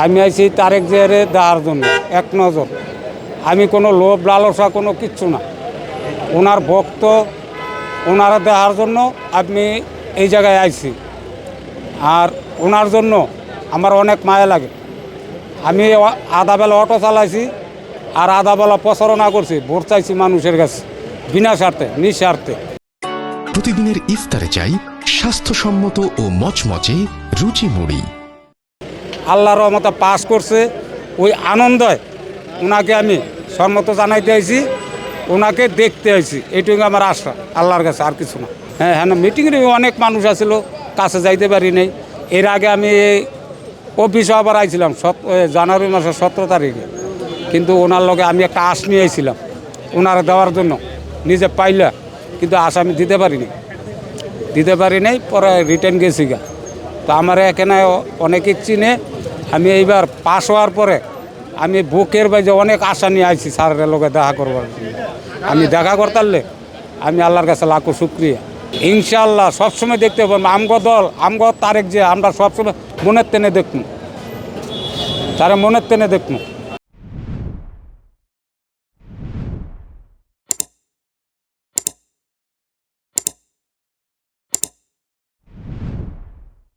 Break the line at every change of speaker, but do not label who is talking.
আমি আইছি তারেক জিয়ারে দেওয়ার জন্য এক নজর। আমি কোনো লোভ লালসা কোনো কিচ্ছু না, ওনার ভক্ত, ওনারা দেওয়ার জন্য আমি এই জায়গায় আইছি। আর ওনার জন্য আমার অনেক মায়া লাগে। আমি আধাবেলা অটো চালাইছি আর আধাবেলা প্রচারণা করছি, ভোট চাইছি মানুষের কাছে বিনা স্বার্থে নিঃস্বার্থে।
প্রতিদিনের ইফতারে চাই স্বাস্থ্যসম্মত ও মচমচে রুচি মুড়ি।
আল্লাহর রহমতে পাস করছে, ওই আনন্দয় ওনাকে আমি সম্মত জানাইতে আইছি, ওনাকে দেখতে আইছি, এইটুকু আমার আশা আল্লাহর কাছে, আর কিছু না। হ্যাঁ হ্যাঁ, মিটিংয়ে অনেক মানুষ আসছিল, কাছে যাইতে পারি নাই। এর আগে আমি অফিসে আবার আইছিলাম জানুয়ারি মাসের 17 তারিখে, কিন্তু ওনার লগে আমি একটা আশ নিয়ে আইছিলাম ওনারা দেওয়ার জন্য, নিজে পাইলা, কিন্তু আশ আমি দিতে পারি নাই, পরে রিটার্ন গেছি গা। তো আমার এখানে অনেকে চিনে। আমি এইবার পাস হওয়ার পরে আমি বুকের বাইরে অনেক আশা নিয়ে আইছি স্যারের লোকে দেখা করবার জন্য। আমি দেখা করতারলে আমি আল্লাহর কাছে লাখো শুক্রিয়া। ইনশাআল্লাহ সবসময় দেখতে পাবো আমগো দল, আমগো তারেক যে আমরা সবসময় মনের টেনে দেখবো, তারা মনের টেনে দেখবো।